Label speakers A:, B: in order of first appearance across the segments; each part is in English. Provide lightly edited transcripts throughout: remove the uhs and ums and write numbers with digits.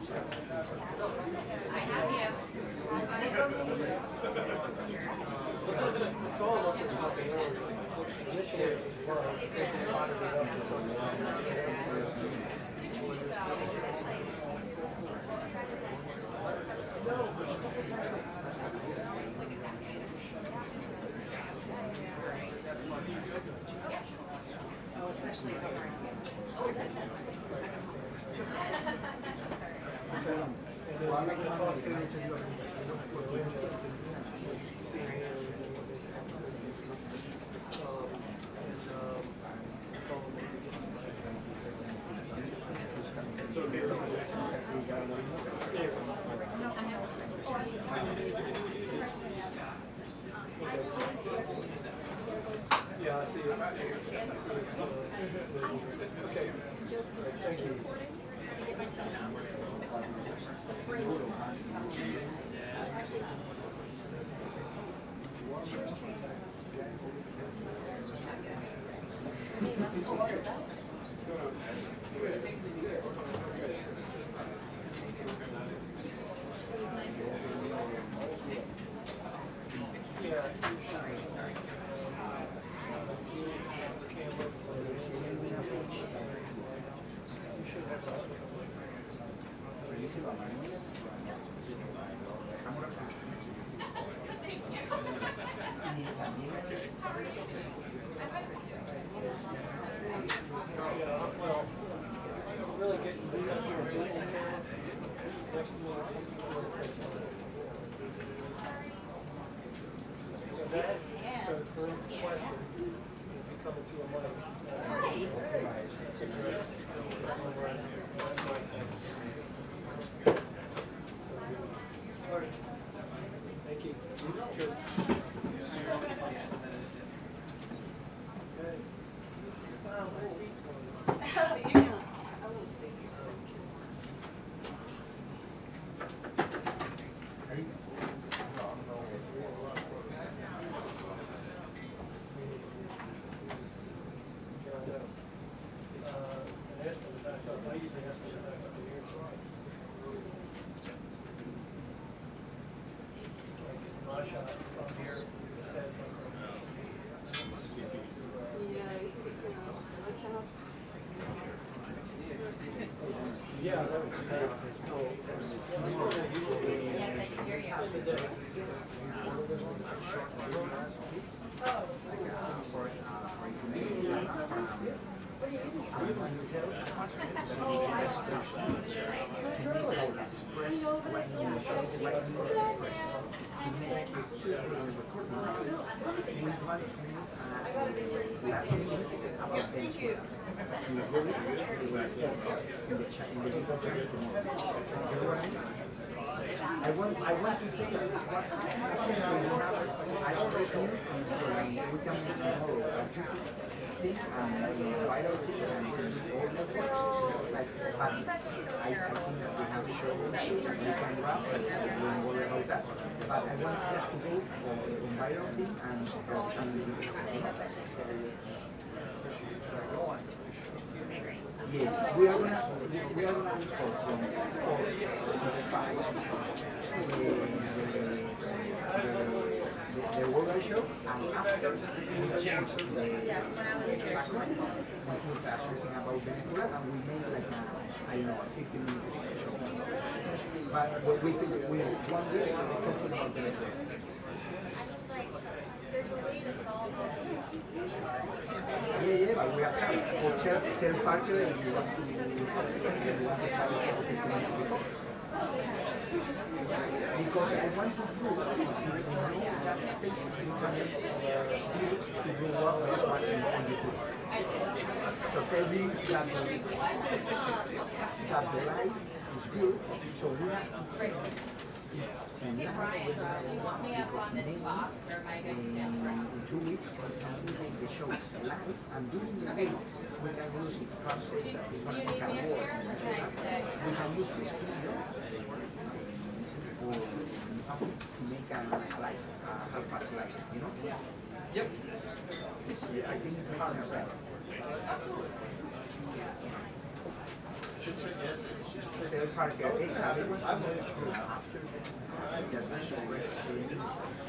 A: It's all up in popularity. Initially, it was taking a lot of it up to some yeah, I see it. Okay. Thank you. Well, really getting beat up here. Next to me. So that, so the first question will be coming to a mic. Thank you. Sure. Yeah, that would be good.
B: Thank you.
C: I want to take what I already think we can do tomorrow. Think vital thing and all levels. Like, but I think that we have shown we can wrap and we don't worry about that. But I want just to go on vital thing and yeah, we are gonna report from 5 the World Show, and after we change the background, we put something about Venezuela, and we made like I don't know, 15 minutes show. But we one day we're talking about Venezuela.
B: There's a way to solve this.
C: Yeah, but we have to tell Parker if you want to because I want to prove that space to do what we want in this. So tell him that the life is good, so we have to train.
B: Hey Brian, do you want me up on this box or am I going to stand for
C: in 2 weeks, we make the show live and during the week we can use it translate that is going to become more. We can use the screen to make a life, help us life, you know? Yep. I think it's partner right. Absolutely. Third party, okay, after just express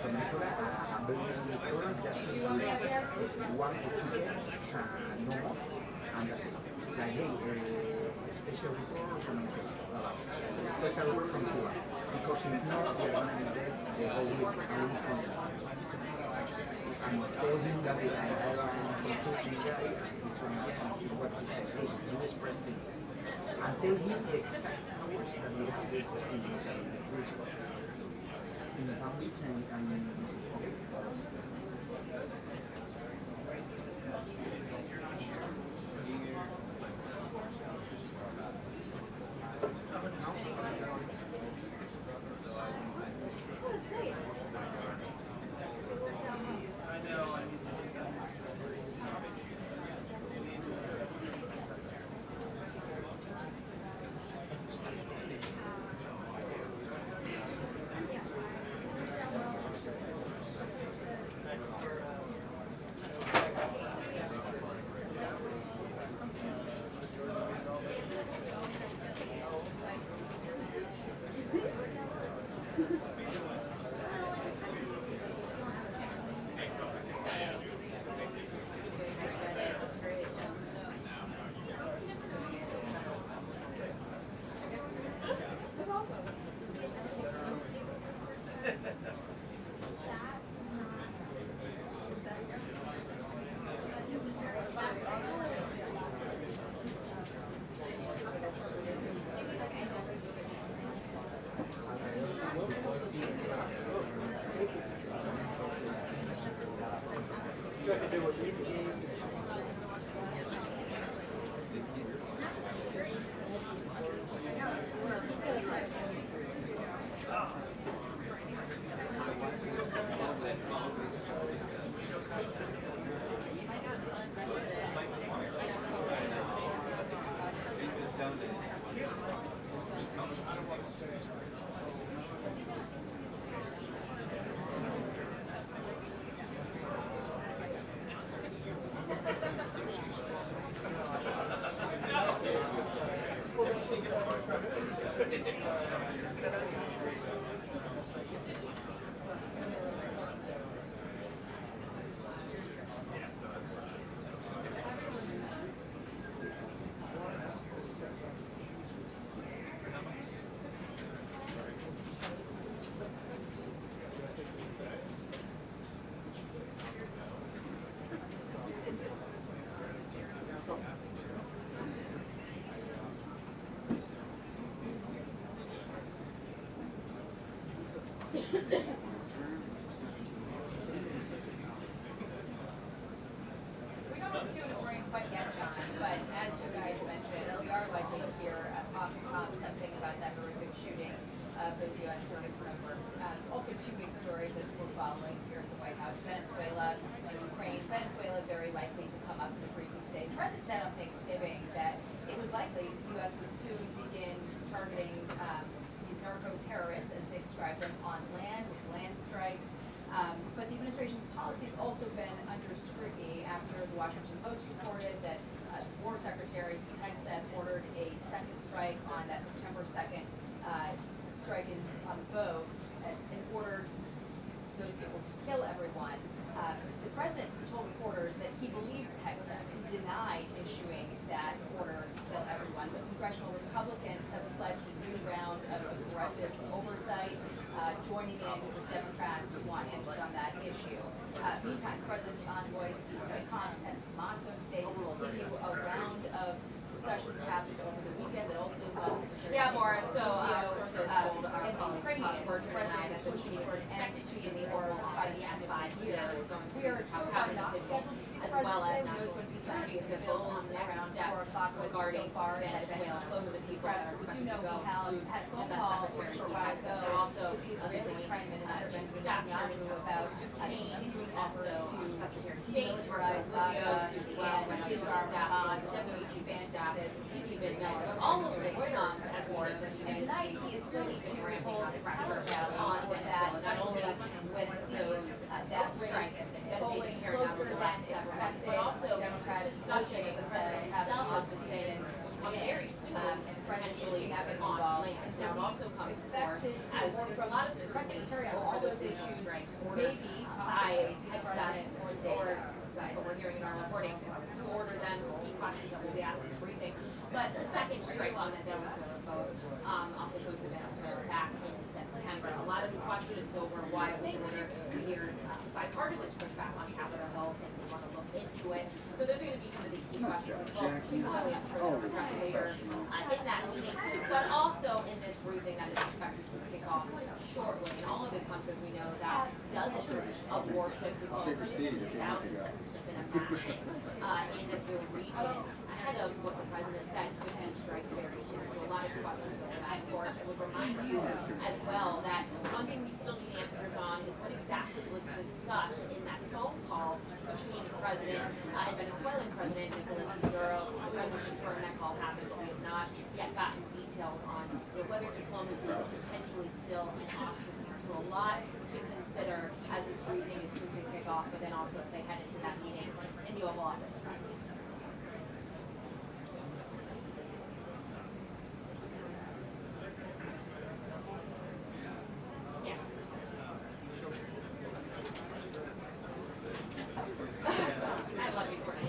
C: Venezuela, I'm very sure just one or two days, no more, and that's it. Like, hey, special report from Venezuela, special report from Cuba, because if not, we're going to be dead the whole week, and we from and tell him that we have a consulting guy, he's going to what he said, hey, you express things. And tell him the exact hours that we have to express things in the Palm Beach and okay.
B: Those U.S. service members. Also, two big stories that we're following here at the White House: Venezuela and Ukraine. Venezuela very likely to come up in the briefing today. The president said on Thanksgiving that it was likely the U.S. would soon begin targeting these narco-terrorists, as they describe them, on land with land strikes. But the administration's policy has also been under scrutiny after the Washington Post reported that War Secretary Pete Hegseth ordered a second strike on that September 2nd strike on the boat and ordered those people to kill everyone. The president told reporters that he believes Hegseth denied issuing that order to kill everyone, but congressional Republicans have pledged a new round of aggressive oversight, joining in with Democrats who want input on that issue. Meantime, President's envoy Steve Witkoff is headed to Moscow today to continue a round of discussions happened over the weekend that also saw
D: Yeah, Maura, so
B: and the Ukrainian president pushing for an end to the war by the end of the year. We are so far not scheduled to see the president. There's going to be signing of the bills around 4 o'clock regarding Venezuela close the people that are expected to go. Had a phone call a short while ago also the Israeli Prime Minister Benjamin Netanyahu about continuing efforts to demilitarize Gaza and disarm Hamas, fantastic. All of it as war. And tonight he is slated to hold pressure on that, not only when those that strike polling closer than expected, but also Democratic discussion with the president himself saying very soon, potentially have it on land. So it also comes forth as for a lot of secretary on all those issues, maybe by Hegseth or what we're hearing in our reporting, to order them key questions that will be asked in the briefing. But the second strike on the Venezuela vote off the coast of Venezuela back in September. A lot of questions over why it was ordered. We hear bipartisan pushback on Capitol Hill, saying we want to look into it. So those are going to be some of the key questions. Well, probably I'm sure we'll address later in that meeting, but also in this briefing that is expected to kick off shortly. And all of this comes as we know that dozens of warships as well as thousands have been amassing in the region ahead of what the president said to end strikes very soon. So a lot of questions over that. Of course, I would remind you as well that one thing we still need answers on is what exactly was discussed in that phone call between the president and Venezuelan President Nicolas Maduro. The president confirmed that call happened, but we have not yet gotten details on whether diplomacy is potentially still an option here. So a lot to consider as this briefing is soon to kick off, but then also as they head into that meeting in the Oval Office. Yes. I love you, Courtney.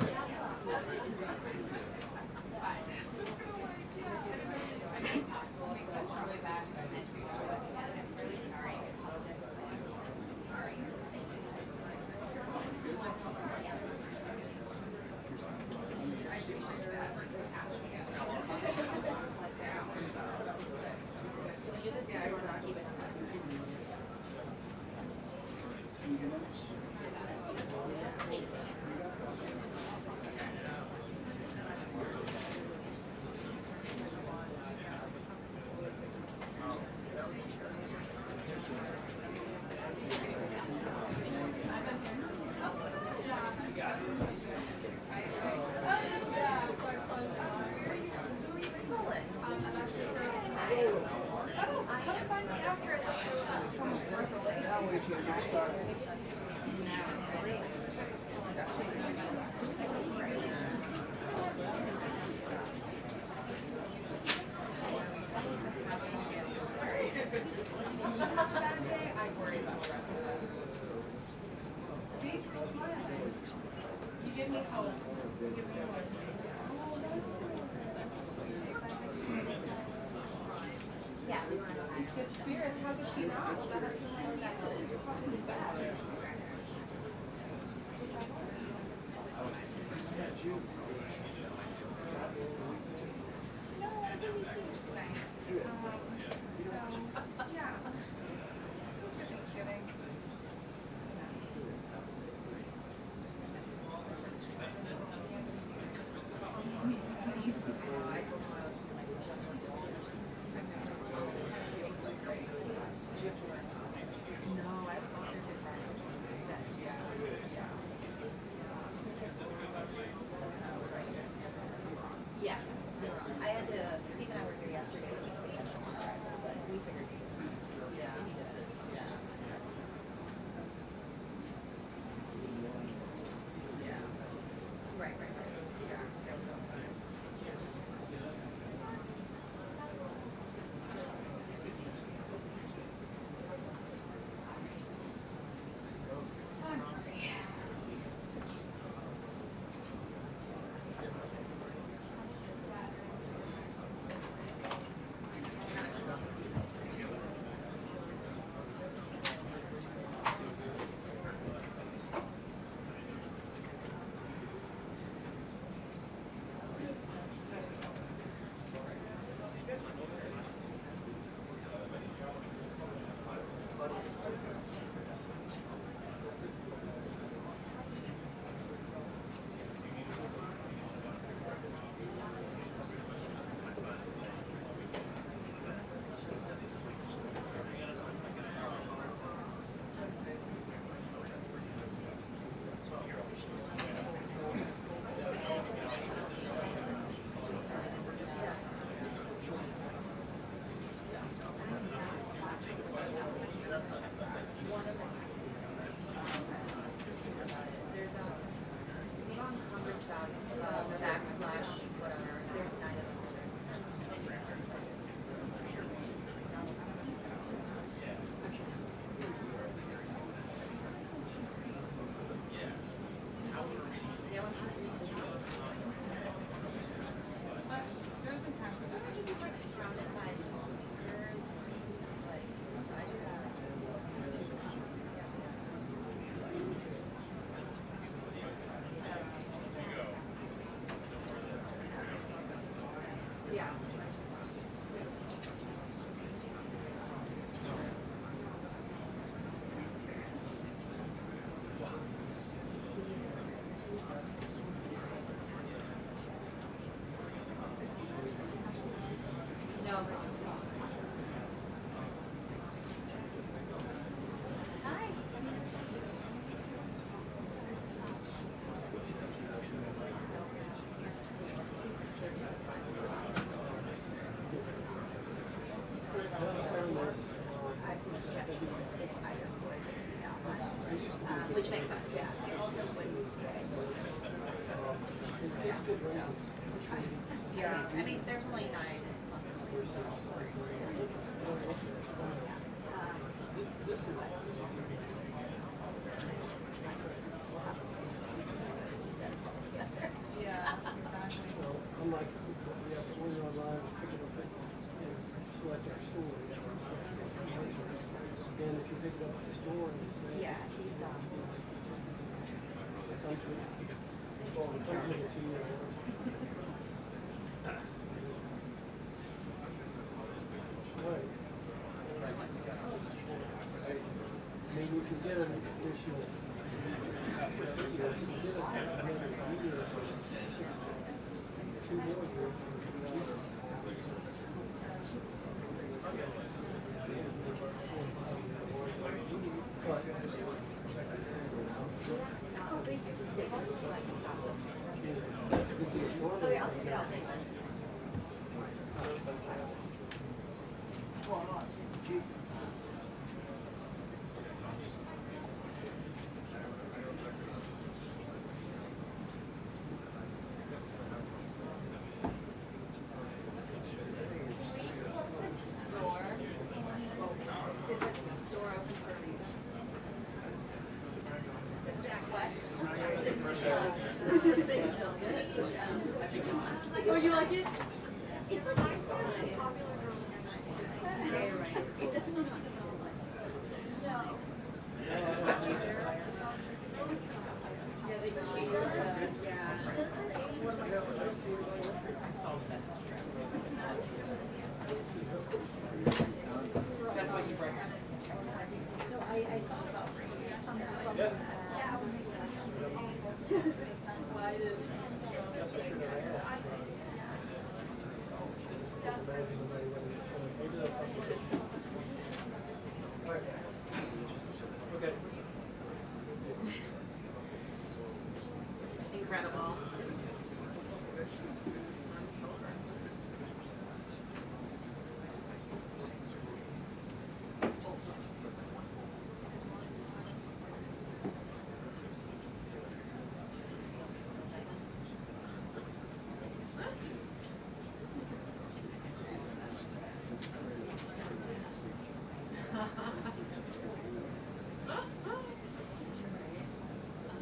B: Really sorry. Sorry.
D: I worry about the rest of us. See, still smiling. You give me hope. You give me hope.
B: Yeah.
D: Good spirits. How did she not? That has to be that you're probably bad. No, I think we see it nice. So, yeah. For Thanksgiving. No, I was on this advice. Yeah.
A: It's good range.
D: Yeah, I mean, there's only 9. Yeah, exactly.
A: Well, unlike we have to order online, pick it up and select our store. Again, if you pick it up at the store and you say,
B: Yeah, he's
A: it comes with, well, it comes with a 2-year warranty. Right. Maybe you can get an additional, you can get another year or 2 more years.
B: Okay, I'll check it out. Oh, you like it? It's like it's really popular girl. Yeah, you're right. Is this one? No. Yeah, they she does yeah.
C: That's what you bring.
B: No, I thought about bringing something from why it is.
A: Okay.
D: Incredible.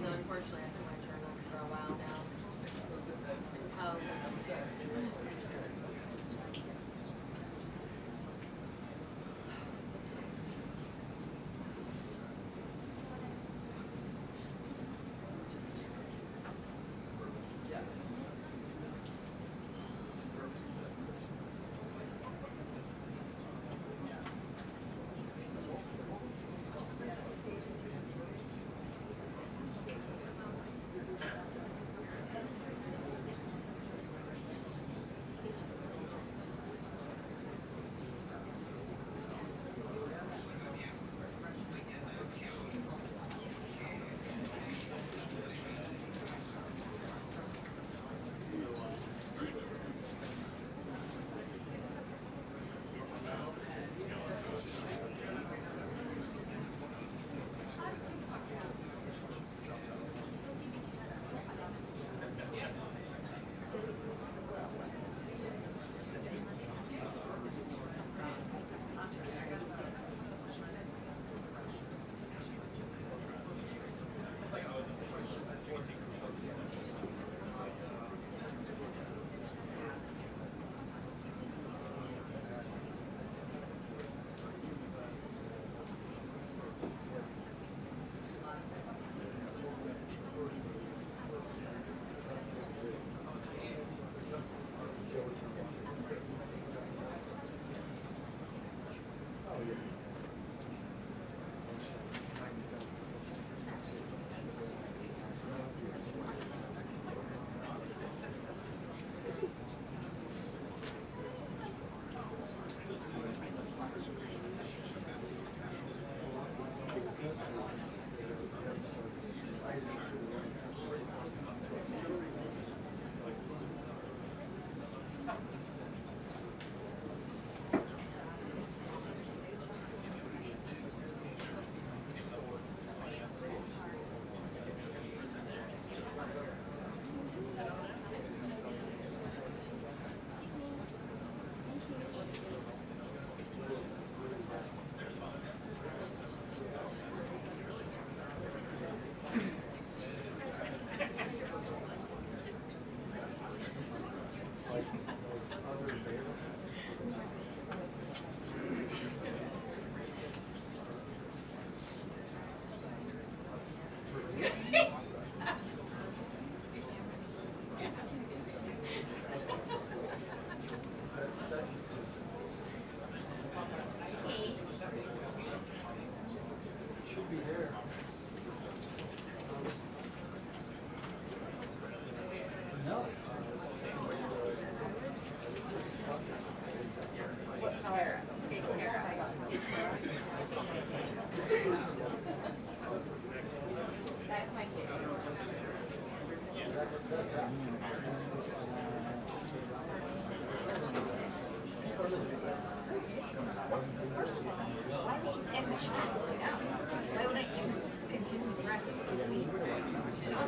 D: Unfortunately, I think my turn on for a while now. Oh.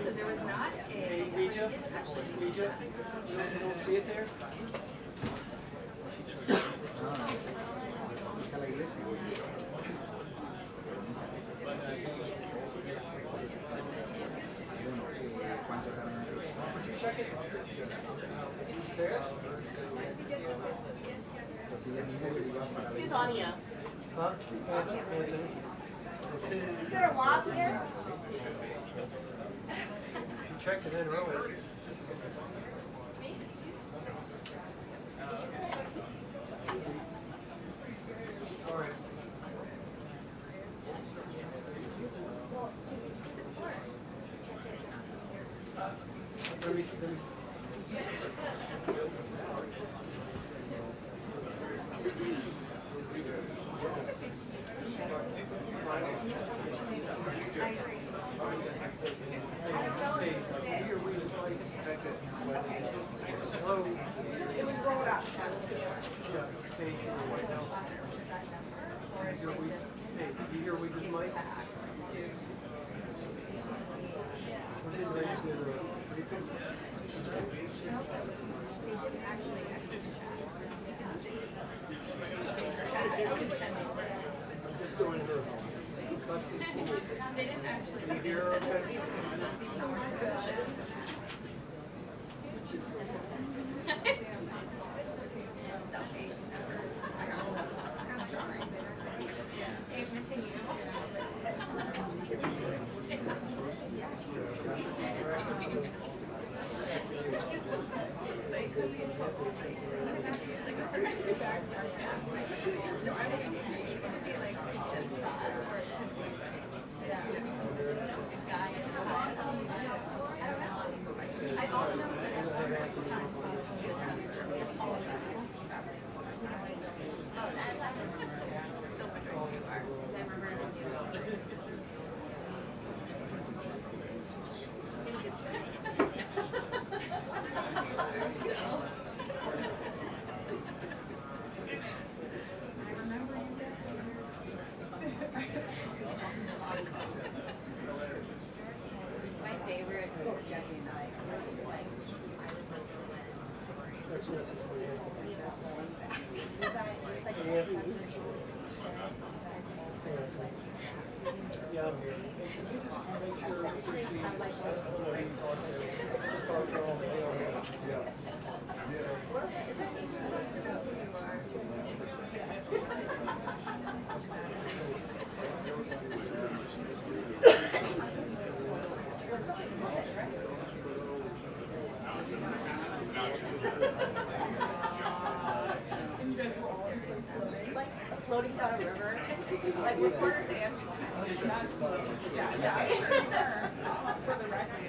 B: So there was not a,
A: Read
B: it
A: you?
B: is actually.
A: Read you? You don't see it there?
C: Está la iglesia. ¿Cuántos eran?
A: Check it. There?
E: Who's on you?
A: Huh?
E: Is there a lock here?
A: You checked it in earlier. All right. Let me.
E: It was rolled up.
A: You hear we just might?
B: They didn't actually, they said there was even more suspicious. Selfie. Hey, missing you. My favorite is Jackie and I.
A: Yeah, I'm here. Make sure
B: Like floating down a river, like reporters and.
E: Yeah, I'm sure you were. For the record.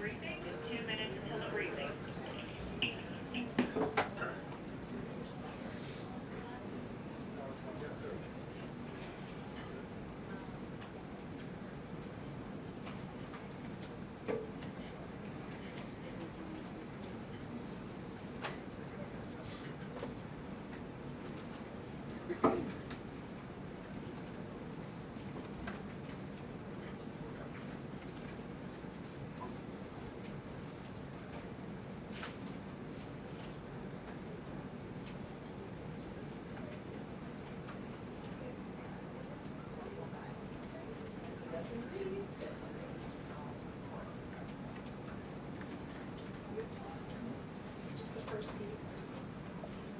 F: briefing, 2 minutes until the briefing.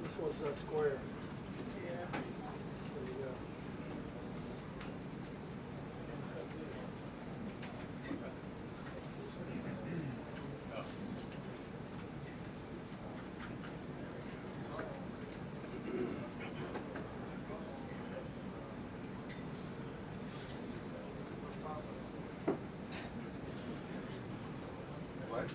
A: This one's not square. Yeah. So you go.
C: What?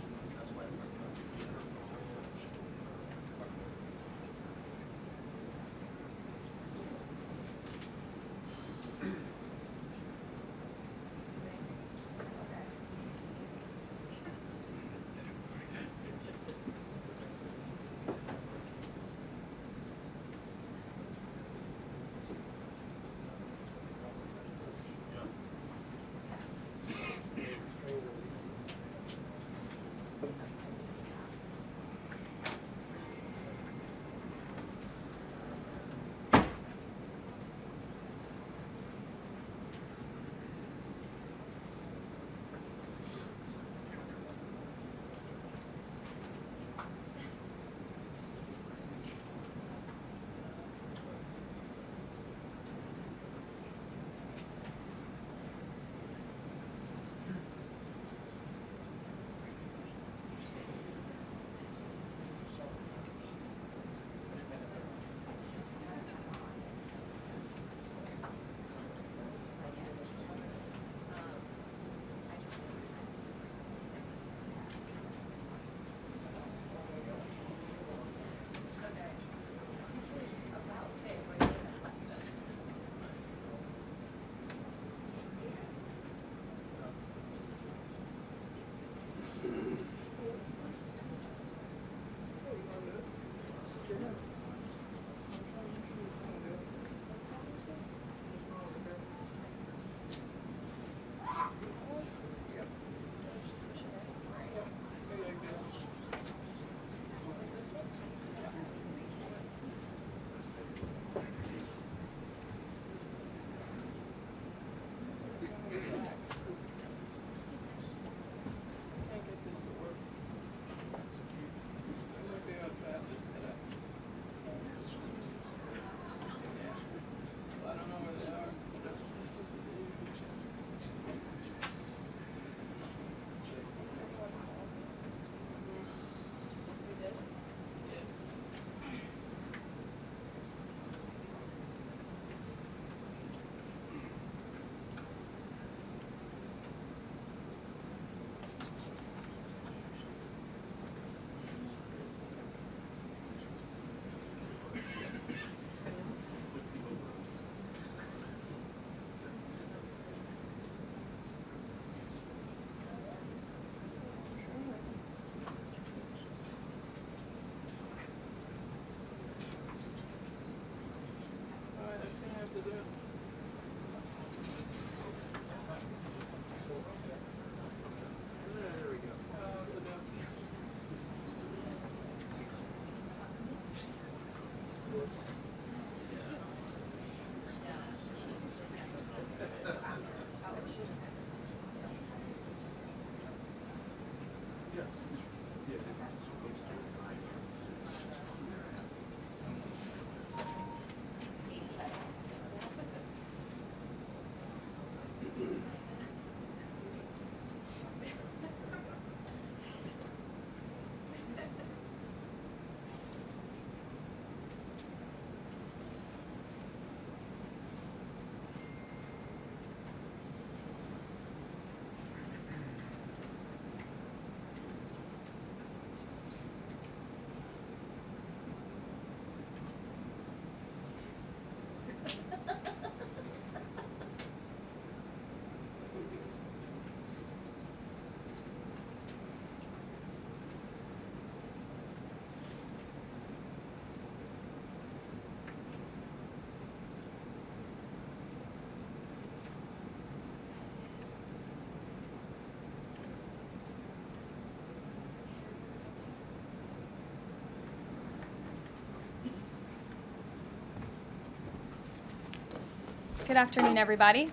G: Good afternoon, everybody.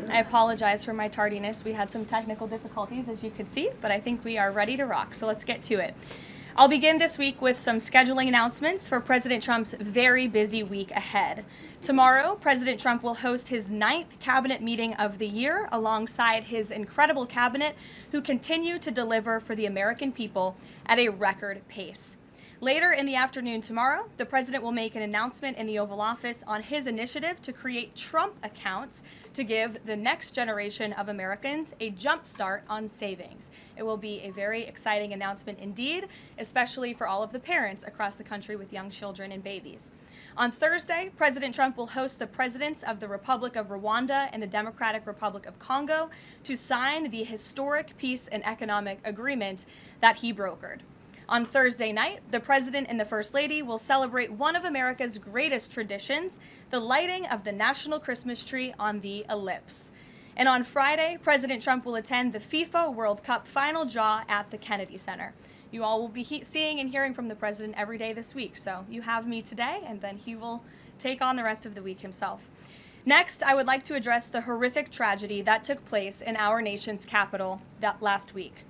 G: I apologize for my tardiness. We had some technical difficulties, as you could see, but I think we are ready to rock, so let's get to it. I'll begin this week with some scheduling announcements for President Trump's very busy week ahead. Tomorrow, President Trump will host his 9th cabinet meeting of the year alongside his incredible cabinet, who continue to deliver for the American people at a record pace. Later in the afternoon tomorrow, the president will make an announcement in the Oval Office on his initiative to create Trump accounts to give the next generation of Americans a jump start on savings. It will be a very exciting announcement indeed, especially for all of the parents across the country with young children and babies. On Thursday, President Trump will host the presidents of the Republic of Rwanda and the Democratic Republic of Congo to sign the historic peace and economic agreement that he brokered. On Thursday night, the President and the First Lady will celebrate one of America's greatest traditions, the lighting of the national Christmas tree on the Ellipse. And on Friday, President Trump will attend the FIFA World Cup final draw at the Kennedy Center. You all will be seeing and hearing from the President every day this week, so you have me today, and then he will take on the rest of the week himself. Next, I would like to address the horrific tragedy that took place in our nation's capital last week.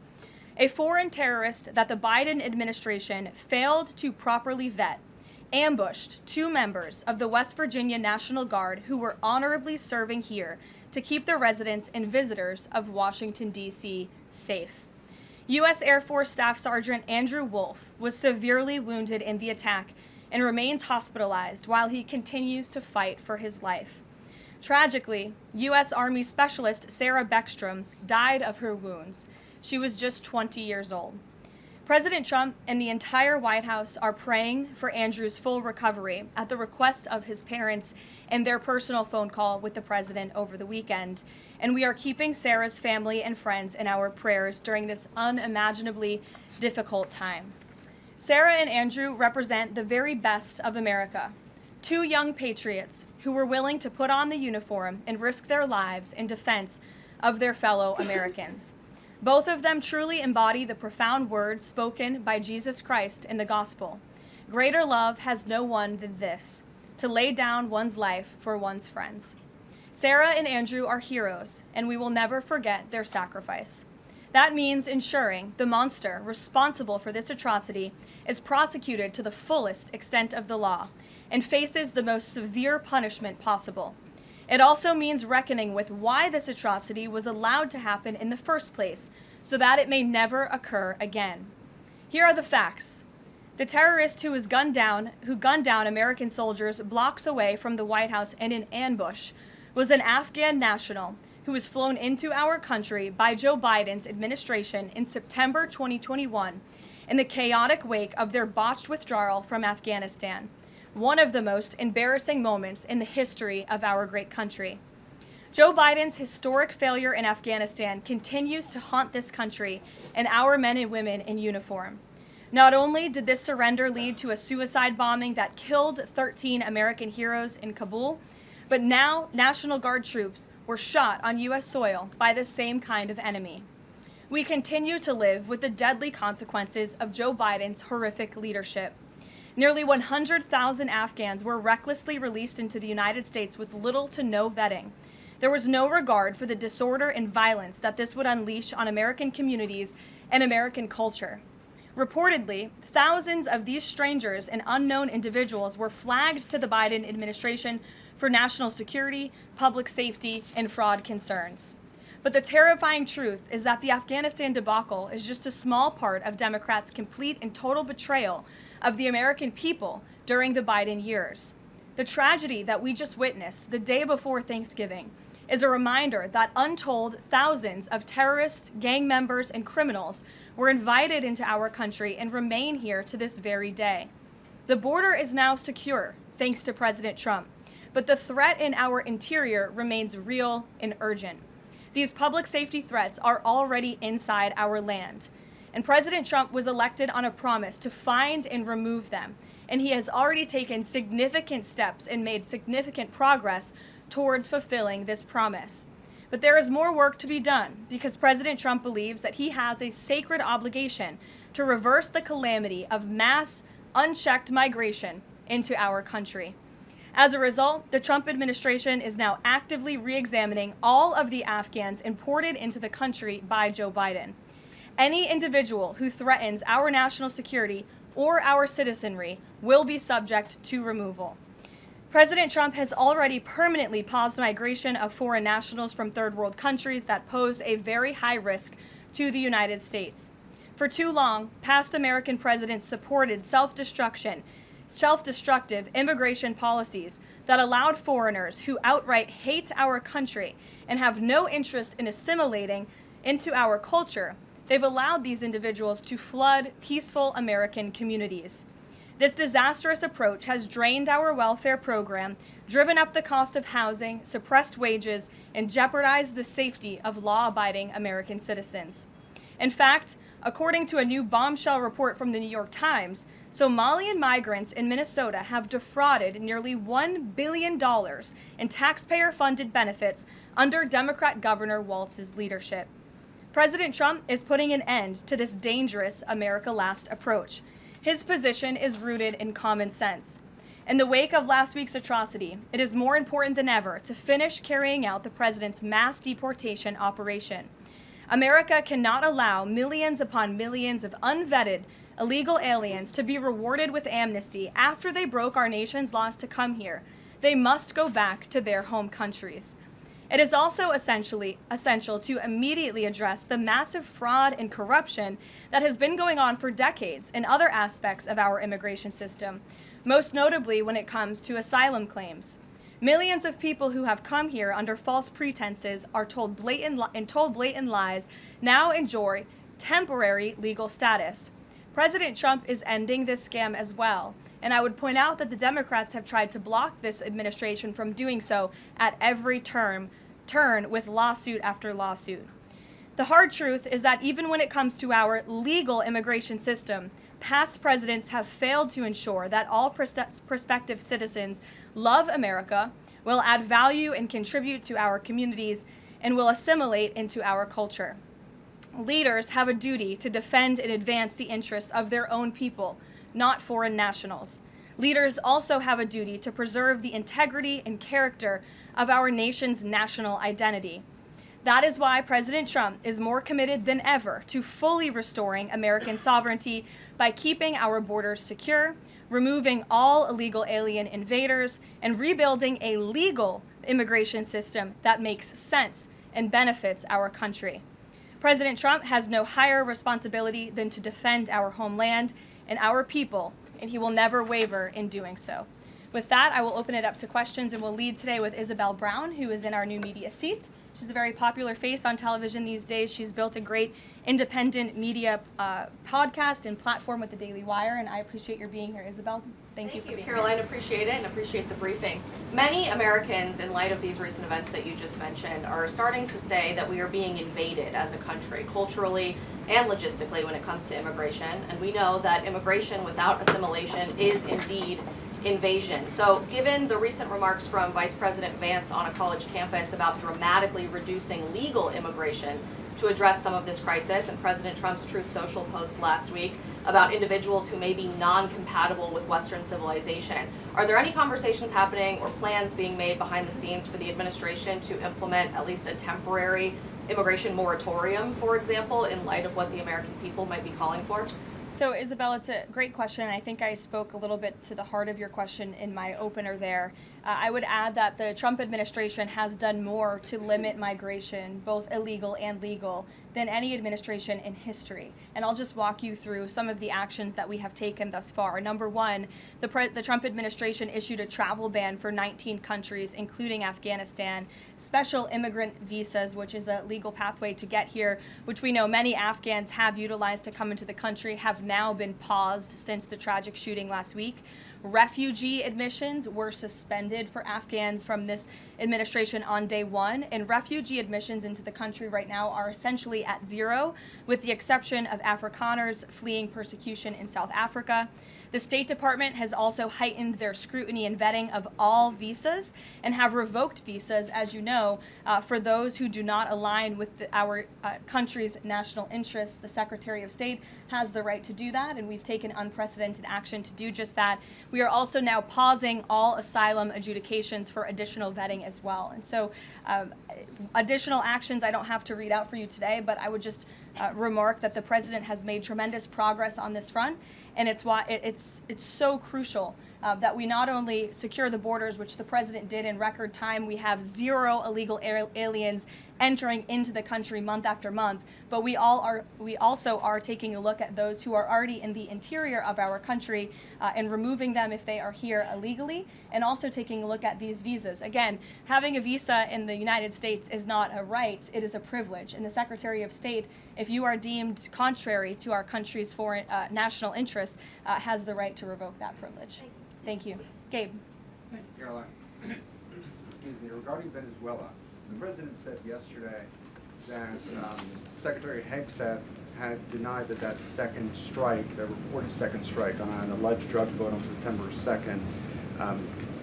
G: A foreign terrorist that the Biden administration failed to properly vet ambushed 2 members of the West Virginia National Guard who were honorably serving here to keep the residents and visitors of Washington, D.C. safe. U.S. Air Force Staff Sergeant Andrew Wolf was severely wounded in the attack and remains hospitalized while he continues to fight for his life. Tragically, U.S. Army Specialist Sarah Beckstrom died of her wounds. She was just 20 years old. President Trump and the entire White House are praying for Andrew's full recovery at the request of his parents and their personal phone call with the president over the weekend. And we are keeping Sarah's family and friends in our prayers during this unimaginably difficult time. Sarah and Andrew represent the very best of America. 2 young patriots who were willing to put on the uniform and risk their lives in defense of their fellow Americans. Both of them truly embody the profound words spoken by Jesus Christ in the gospel. Greater love has no one than this, to lay down one's life for one's friends. Sarah and Andrew are heroes, and we will never forget their sacrifice. That means ensuring the monster responsible for this atrocity is prosecuted to the fullest extent of the law and faces the most severe punishment possible. It also means reckoning with why this atrocity was allowed to happen in the first place, so that it may never occur again. Here are the facts. The terrorist who gunned down American soldiers blocks away from the White House in an ambush was an Afghan national who was flown into our country by Joe Biden's administration in September 2021 in the chaotic wake of their botched withdrawal from Afghanistan. One of the most embarrassing moments in the history of our great country. Joe Biden's historic failure in Afghanistan continues to haunt this country and our men and women in uniform. Not only did this surrender lead to a suicide bombing that killed 13 American heroes in Kabul, but now National Guard troops were shot on U.S. soil by the same kind of enemy. We continue to live with the deadly consequences of Joe Biden's horrific leadership. Nearly 100,000 Afghans were recklessly released into the United States with little to no vetting. There was no regard for the disorder and violence that this would unleash on American communities and American culture. Reportedly, thousands of these strangers and unknown individuals were flagged to the Biden administration for national security, public safety, and fraud concerns. But the terrifying truth is that the Afghanistan debacle is just a small part of Democrats' complete and total betrayal of the American people during the Biden years. The tragedy that we just witnessed the day before Thanksgiving is a reminder that untold thousands of terrorists, gang members, and criminals were invited into our country and remain here to this very day. The border is now secure, thanks to President Trump, but the threat in our interior remains real and urgent. These public safety threats are already inside our land. And President Trump was elected on a promise to find and remove them. And he has already taken significant steps and made significant progress towards fulfilling this promise. But there is more work to be done because President Trump believes that he has a sacred obligation to reverse the calamity of mass, unchecked migration into our country. As a result, the Trump administration is now actively re-examining all of the Afghans imported into the country by Joe Biden. Any individual who threatens our national security or our citizenry will be subject to removal. President Trump has already permanently paused migration of foreign nationals from third world countries that pose a very high risk to the United States. For too long, past American presidents supported self-destructive immigration policies that allowed foreigners who outright hate our country and have no interest in assimilating into our culture. They've allowed these individuals to flood peaceful American communities. This disastrous approach has drained our welfare program, driven up the cost of housing, suppressed wages, and jeopardized the safety of law-abiding American citizens. In fact, according to a new bombshell report from the New York Times, Somalian migrants in Minnesota have defrauded nearly $1 billion in taxpayer-funded benefits under Democrat Governor Walz's leadership. President Trump is putting an end to this dangerous America Last approach. His position is rooted in common sense. In the wake of last week's atrocity, it is more important than ever to finish carrying out the president's mass deportation operation. America cannot allow millions upon millions of unvetted illegal aliens to be rewarded with amnesty after they broke our nation's laws to come here. They must go back to their home countries. It is also essential to immediately address the massive fraud and corruption that has been going on for decades in other aspects of our immigration system, most notably when it comes to asylum claims. Millions of people who have come here under false pretenses are told blatant lies now enjoy temporary legal status. President Trump is ending this scam as well, and I would point out that the Democrats have tried to block this administration from doing so at every turn with lawsuit after lawsuit. The hard truth is that even when it comes to our legal immigration system, past presidents have failed to ensure that all prospective citizens love America, will add value and contribute to our communities, and will assimilate into our culture. Leaders have a duty to defend and advance the interests of their own people, not foreign nationals. Leaders also have a duty to preserve the integrity and character of our nation's national identity. That is why President Trump is more committed than ever to fully restoring American sovereignty by keeping our borders secure, removing all illegal alien invaders, and rebuilding a legal immigration system that makes sense and benefits our country. President Trump has no higher responsibility than to defend our homeland and our people, and he will never waver in doing so. With that, I will open it up to questions, and we'll lead today with Isabel Brown, who is in our new media seat. She's a very popular face on television these days. She's built a great independent media podcast and platform with the Daily Wire, and I appreciate your being here, Isabel. Thank you for being
H: Karoline,
G: here.
H: appreciate it and appreciate the briefing. Many Americans, in light of these recent events that you just mentioned, are starting to say that we are being invaded as a country, culturally and logistically, when it comes to immigration. And we know that immigration without assimilation is indeed invasion. So given the recent remarks from Vice President Vance on a college campus about dramatically reducing legal immigration to address some of this crisis, and President Trump's Truth Social post last week about individuals who may be non-compatible with Western civilization, are there any conversations happening or plans being made behind the scenes for the administration to implement at least a temporary immigration moratorium, for example, in light of what the American people might be calling for?
G: So, Isabel, it's a great question. I think I spoke a little bit to the heart of your question in my opener there. I would add that the Trump administration has done more to limit migration, both illegal and legal, than any administration in history. And I'll just walk you through some of the actions that we have taken thus far. Number one, the Trump administration issued a travel ban for 19 countries, including Afghanistan, special immigrant visas, which is a legal pathway to get here, which we know many Afghans have utilized to come into the country, have now been paused since the tragic shooting last week. Refugee admissions were suspended for Afghans from this administration on day one, and refugee admissions into the country right now are essentially at zero, with the exception of Afrikaners fleeing persecution in South Africa. The State Department has also heightened their scrutiny and vetting of all visas and have revoked visas, as you know, for those who do not align with our country's national interests. The Secretary of State has the right to do that, and we've taken unprecedented action to do just that. We are also now pausing all asylum adjudications for additional vetting as well. And so additional actions I don't have to read out for you today, but I would just remark that the President has made tremendous progress on this front, and it's why it's so crucial that we not only secure the borders, which the President did in record time. We have 0 illegal aliens entering into the country month after month, but we also are taking a look at those who are already in the interior of our country and removing them if they are here illegally, and also taking a look at these visas. Again, having a visa in the United States is not a right, it is a privilege. And the Secretary of State, if you are deemed contrary to our country's foreign national interests, has the right to revoke that privilege. Thank you. Gabe.
C: Thank you, Caroline. Excuse me. Regarding Venezuela, the President said yesterday that Secretary Hegseth had denied that second strike, that reported second strike on an alleged drug vote on September 2nd.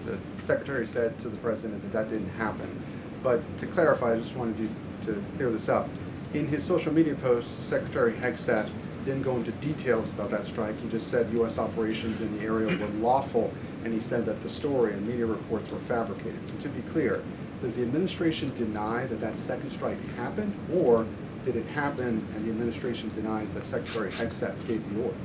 C: The Secretary said to the President that didn't happen. But to clarify, I just wanted you to clear this up. In his social media post, Secretary Hegseth didn't go into details about that strike. He just said U.S. operations in the area were lawful, and he said that the story and media reports were fabricated. So to be clear, does the administration deny that second strike happened, or did it happen and the administration denies that Secretary Hegseth gave the order?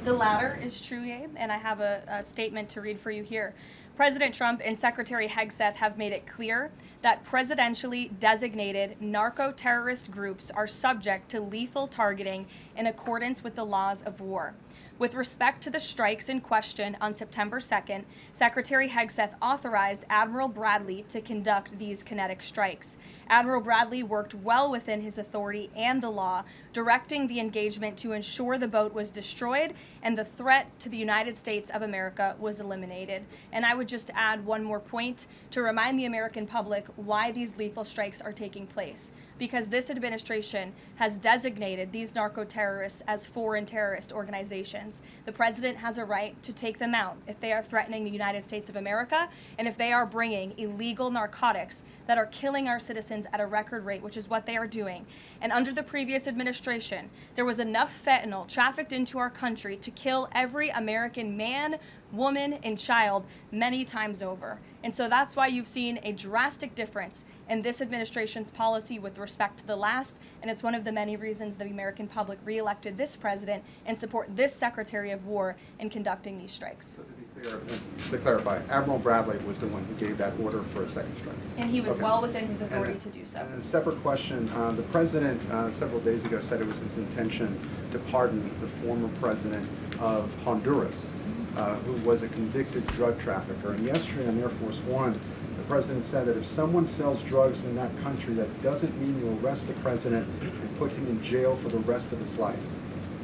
G: The latter is true, Gabe, and I have a statement to read for you here. President Trump and Secretary Hegseth have made it clear that presidentially designated narco-terrorist groups are subject to lethal targeting in accordance with the laws of war. With respect to the strikes in question on September 2nd, Secretary Hegseth authorized Admiral Bradley to conduct these kinetic strikes. Admiral Bradley worked well within his authority and the law, directing the engagement to ensure the boat was destroyed and the threat to the United States of America was eliminated. And I would just add one more point to remind the American public why these lethal strikes are taking place. Because this administration has designated these narco-terrorists as foreign terrorist organizations. The President has a right to take them out if they are threatening the United States of America and if they are bringing illegal narcotics that are killing our citizens at a record rate, which is what they are doing. And under the previous administration, there was enough fentanyl trafficked into our country to kill every American man, woman, and child many times over. And so that's why you've seen a drastic difference in this administration's policy with respect to the last, and it's one of the many reasons the American public reelected this president and support this Secretary of War in conducting these strikes.
C: So to be clear, to clarify, Admiral Bradley was the one who gave that order for a second strike.
G: And he was well within his authority to do so.
C: And a separate question, the President several days ago said it was his intention to pardon the former president of Honduras, who was a convicted drug trafficker. And yesterday on Air Force One, the President said that if someone sells drugs in that country, that doesn't mean you arrest the President and put him in jail for the rest of his life.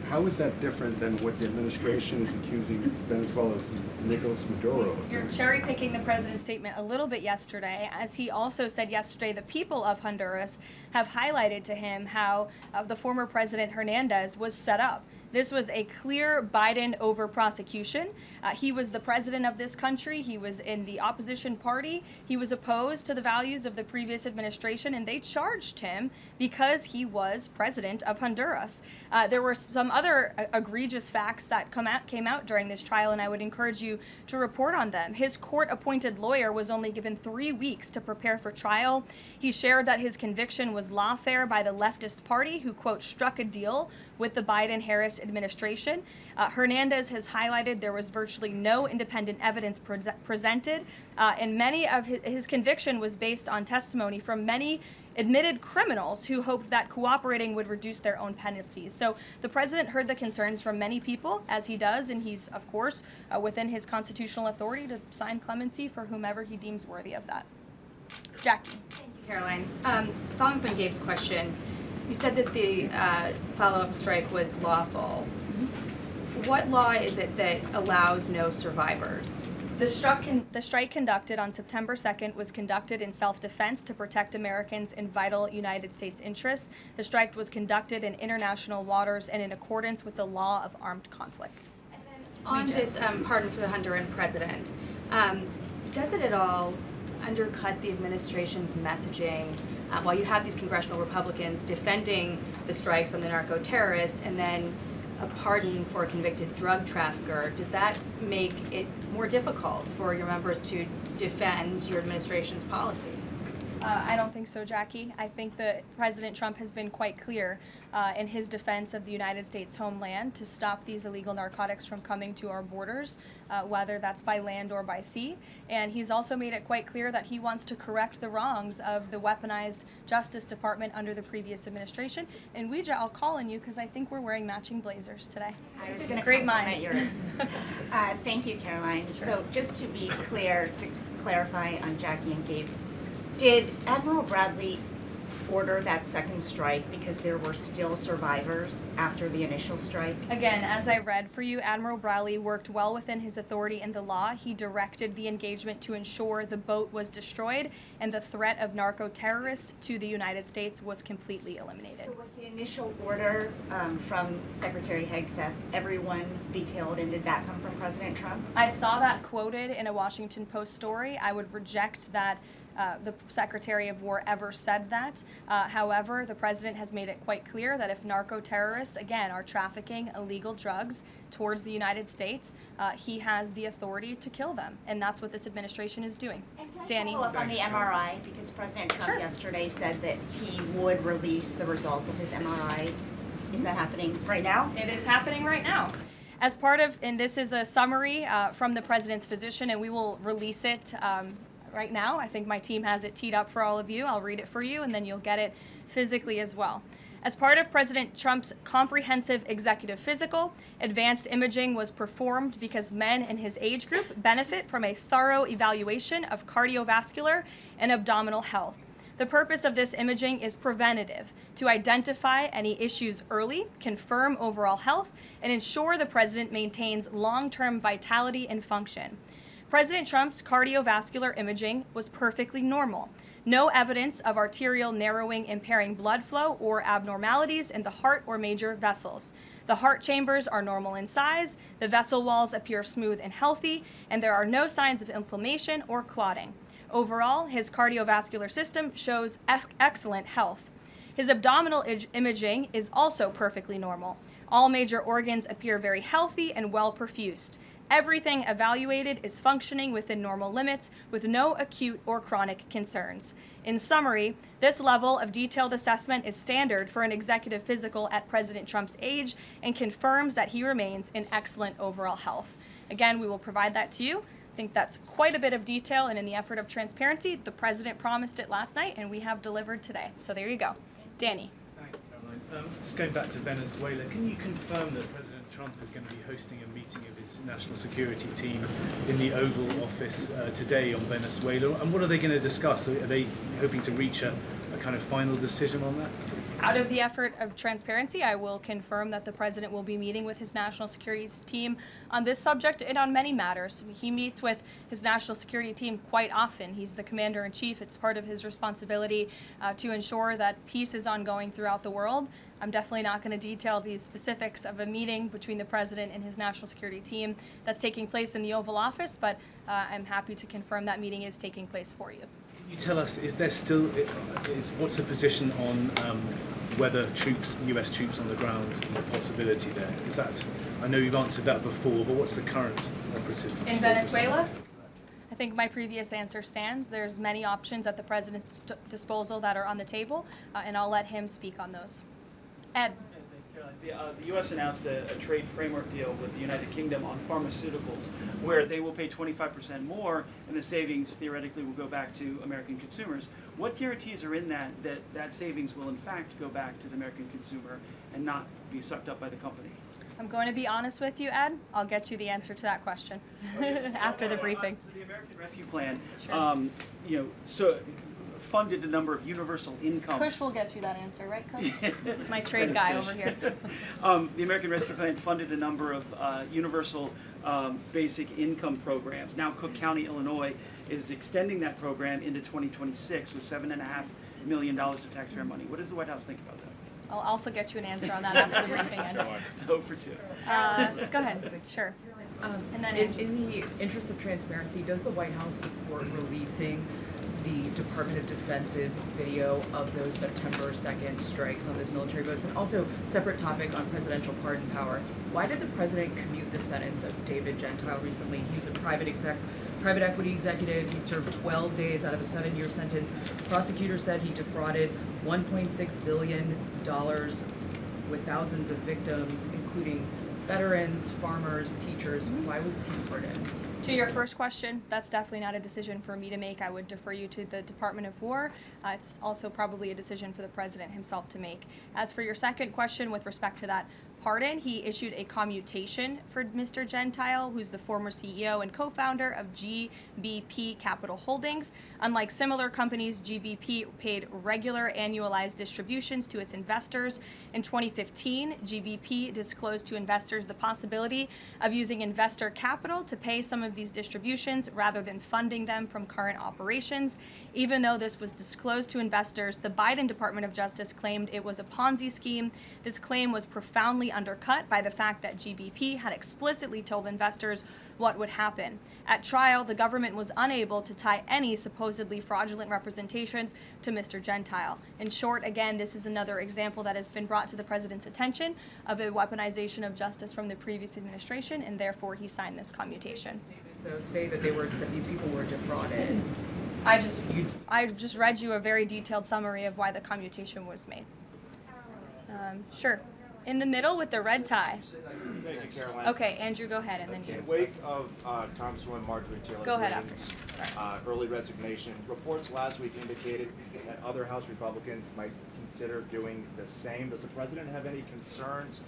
C: How is that different than what the administration is accusing Venezuela's Nicolas Maduro of?
G: You're cherry-picking the President's statement a little bit yesterday, as he also said yesterday the people of Honduras have highlighted to him how the former President Hernandez was set up. This was a clear Biden over prosecution. He was the president of this country. He was in the opposition party. He was opposed to the values of the previous administration, and they charged him because he was president of Honduras. There were some other egregious facts that came out during this trial, and I would encourage you to report on them. His court-appointed lawyer was only given 3 weeks to prepare for trial. He shared that his conviction was lawfare by the leftist party, who, quote, struck a deal with the Biden-Harris administration. Hernandez has highlighted there was virtually no independent evidence presented, and many of his conviction was based on testimony from many admitted criminals who hoped that cooperating would reduce their own penalties. So the President heard the concerns from many people, as he does, and he's, of course, within his constitutional authority to sign clemency for whomever he deems worthy of that. Jackie.
H: Thank you, Caroline. Following up on Gabe's question, you said that the follow-up strike was lawful. What law is it that allows no survivors?
G: The strike conducted on September 2nd was conducted in self-defense to protect Americans in vital United States interests. The strike was conducted in international waters and in accordance with the law of armed conflict.
B: And then
I: On this pardon for the Honduran president, does it at all undercut the administration's messaging while you have these congressional Republicans defending the strikes on the narco-terrorists and then a pardon for a convicted drug trafficker? Does that make it more difficult for your members to defend your administration's policy?
G: I don't think so, Jackie. I think that President Trump has been quite clear in his defense of the United States homeland to stop these illegal narcotics from coming to our borders, whether that's by land or by sea. And he's also made it quite clear that he wants to correct the wrongs of the weaponized Justice Department under the previous administration. And Ouija, I'll call on you because I think we're wearing matching blazers today.
J: I was going to
G: Great
J: compliment
G: minds.
J: yours. Thank you, Karoline.
G: Sure.
J: So just to be clear, to clarify on Jackie and Gabe, did Admiral Bradley order that second strike because there were still survivors after the initial strike?
G: Again, as I read for you, Admiral Bradley worked well within his authority and the law. He directed the engagement to ensure the boat was destroyed and the threat of narco-terrorists to the United States was completely eliminated.
J: So was the initial order from Secretary Hegseth, everyone be killed, and did that come from President Trump?
G: I saw that quoted in a Washington Post story. I would reject that the Secretary of War ever said that. However, the President has made it quite clear that if narco-terrorists, again, are trafficking illegal drugs towards the United States, he has the authority to kill them. And that's what this administration is doing.
J: And can I
G: Danny?
J: follow up on the MRI? Because President Trump yesterday said that he would release the results of his MRI. Is that happening right now?
G: It is happening right now. As part of, and this is a summary from the President's physician, and we will release it right now. I think my team has it teed up for all of you. I'll read it for you, and then you'll get it physically as well. As part of President Trump's comprehensive executive physical, advanced imaging was performed because men in his age group benefit from a thorough evaluation of cardiovascular and abdominal health. The purpose of this imaging is preventative, to identify any issues early, confirm overall health, and ensure the President maintains long-term vitality and function. President Trump's cardiovascular imaging was perfectly normal. No evidence of arterial narrowing impairing blood flow or abnormalities in the heart or major vessels. The heart chambers are normal in size, the vessel walls appear smooth and healthy, and there are no signs of inflammation or clotting. Overall, his cardiovascular system shows excellent health. His abdominal imaging is also perfectly normal. All major organs appear very healthy and well perfused. Everything evaluated is functioning within normal limits with no acute or chronic concerns. In summary, this level of detailed assessment is standard for an executive physical at President Trump's age and confirms that he remains in excellent overall health. Again, we will provide that to you. I think that's quite a bit of detail, and in the effort of transparency, the President promised it last night, and we have delivered today. So there you go. Danny.
K: Thanks, Karoline. Just going back to Venezuela, can you confirm that President Trump is going to be hosting a meeting of his national security team in the Oval Office today on Venezuela? And what are they going to discuss? Are they hoping to reach a kind of final decision on that?
G: Out of the effort of transparency, I will confirm that the President will be meeting with his national security team on this subject and on many matters. He meets with his national security team quite often. He's the commander-in-chief. It's part of his responsibility to ensure that peace is ongoing throughout the world. I'm definitely not going to detail the specifics of a meeting between the President and his national security team that's taking place in the Oval Office, but I'm happy to confirm that meeting is taking place for you.
K: Can you tell us, is there still, what's the position on whether US troops on the ground is a possibility there? Is that, I know you've answered that before, but what's the current operative
G: In
K: status?
G: Venezuela? I think my previous answer stands. There's many options at the President's disposal that are on the table, and I'll let him speak on those. Ed.
L: The U.S. announced a trade framework deal with the United Kingdom on pharmaceuticals, where they will pay 25% more, and the savings theoretically will go back to American consumers. What guarantees are in that savings will in fact go back to the American consumer and not be sucked up by the company?
G: I'm going to be honest with you, Ed. I'll get you the answer to that question after the briefing.
L: So the American Rescue Plan,
G: Sure.
L: funded a number of universal income.
G: Kush will get you that answer, right, Kush? My trade guy over here.
L: The American Rescue Plan funded a number of universal basic income programs. Now Cook County, Illinois is extending that program into 2026 with $7.5 million of taxpayer money. What does the White House think about that?
G: I'll also get you an answer on that after the briefing.
L: It's 0 for 2.
G: Go ahead. Sure. And then
M: in the interest of transparency, does the White House support releasing the Department of Defense's video of those September 2nd strikes on those military boats? And also, separate topic on presidential pardon power. Why did the president commute the sentence of David Gentile recently? He was a private equity executive. He served 12 days out of a 7-year sentence. Prosecutors said he defrauded $1.6 billion with thousands of victims, including veterans, farmers, teachers. Why was he pardoned?
G: To your first question, that's definitely not a decision for me to make. I would defer you to the Department of War. It's also probably a decision for the president himself to make. As for your second question with respect to that pardon, he issued a commutation for Mr. Gentile, who's the former CEO and co-founder of GBP Capital Holdings. Unlike similar companies, GBP paid regular annualized distributions to its investors. In 2015, GBP disclosed to investors the possibility of using investor capital to pay some of these distributions rather than funding them from current operations. Even though this was disclosed to investors, the Biden Department of Justice claimed it was a Ponzi scheme. This claim was profoundly undercut by the fact that GBP had explicitly told investors what would happen. At trial, the government was unable to tie any supposedly fraudulent representations to Mr. Gentile. In short, again, this is another example that has been brought to the president's attention of a weaponization of justice from the previous administration, and therefore he signed this commutation.
M: So say that these people were defrauded.
G: I just read you a very detailed summary of why the commutation was made. Sure. In the middle with the red tie.
N: Thank you, Caroline.
G: Okay, Andrew, go ahead, and then you.
N: In wake of Congresswoman Marjorie Taylor Greene's early resignation, reports last week indicated that other House Republicans might consider doing the same. Does the president have any concerns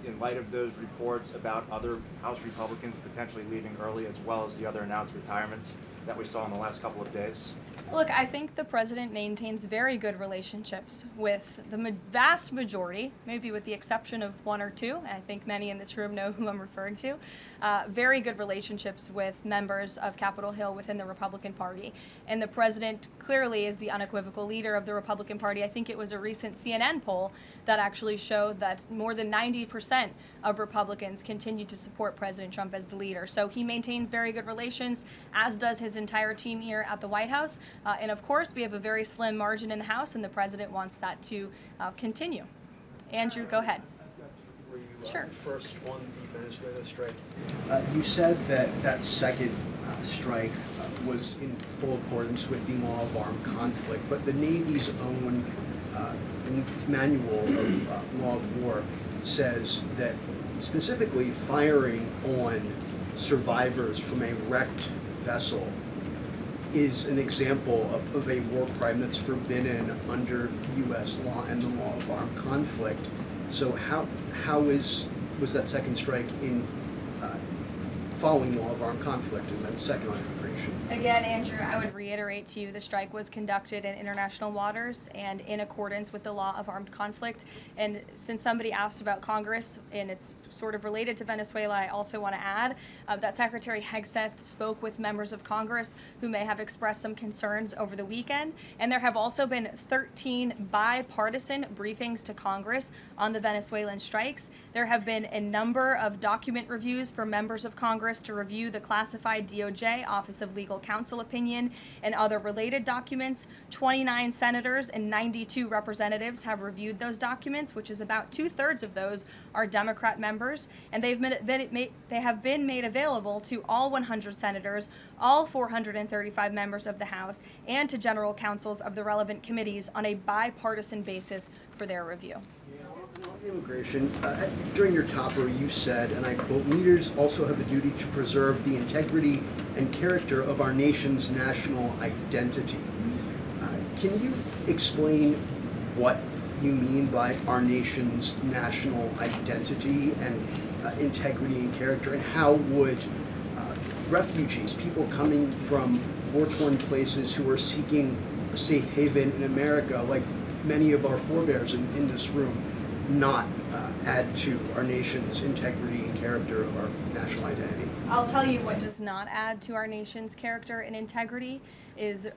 N: in light of those reports about other House Republicans potentially leaving early, as well as the other announced retirements that we saw in the last couple of days?
G: Look, I think the president maintains very good relationships with the vast majority, maybe with the exception of one or two. I think many in this room know who I'm referring to. Very good relationships with members of Capitol Hill within the Republican Party. And the president clearly is the unequivocal leader of the Republican Party. I think it was a recent CNN poll that actually showed that more than 90% of Republicans continue to support President Trump as the leader. So he maintains very good relations, as does his entire team here at the White House. And of course, we have a very slim margin in the House, and the president wants that to continue. Andrew, go ahead. Sure.
O: First, on the Venezuela strike, you said that second strike was in full accordance with the law of armed conflict, but the Navy's own manual of law of war says that specifically firing on survivors from a wrecked vessel is an example of a war crime that's forbidden under U.S. law and the law of armed conflict. So how was that second strike in following law of armed conflict, and then second on immigration?
G: Again, Andrew, I would reiterate to you the strike was conducted in international waters and in accordance with the law of armed conflict. And since somebody asked about Congress, and it's sort of related to Venezuela, I also want to add that Secretary Hegseth spoke with members of Congress who may have expressed some concerns over the weekend. And there have also been 13 bipartisan briefings to Congress on the Venezuelan strikes. There have been a number of document reviews for members of Congress to review the classified DOJ Office of Legal Counsel opinion and other related documents. 29 senators and 92 representatives have reviewed those documents, which is about 2/3 of those are Democrat members, and they have been made available to all 100 senators, all 435 members of the House, and to general counsels of the relevant committees on a bipartisan basis for their review.
O: On immigration, during your topper you said, and I quote, "Leaders also have a duty to preserve the integrity and character of our nation's national identity." Can you explain what you mean by our nation's national identity and integrity and character, and how would refugees, people coming from war-torn places who are seeking a safe haven in America, like many of our forebears in this room, not add to our nation's integrity and character of our national identity?
G: I'll tell you what does not add to our nation's character and integrity. is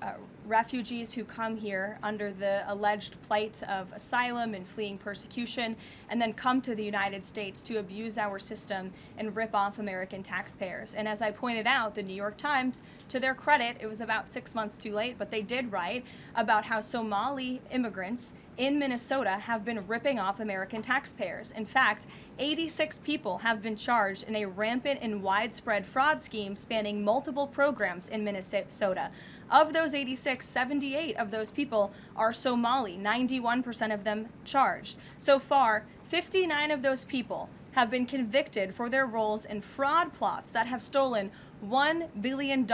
G: refugees who come here under the alleged plight of asylum and fleeing persecution, and then come to the United States to abuse our system and rip off American taxpayers. And as I pointed out, the New York Times, to their credit, it was about 6 months too late, but they did write about how Somali immigrants in Minnesota have been ripping off American taxpayers. In fact, 86 people have been charged in a rampant and widespread fraud scheme spanning multiple programs in Minnesota. Of those 86, 78 of those people are Somali, 91% of them charged. So far, 59 of those people have been convicted for their roles in fraud plots that have stolen $1 billion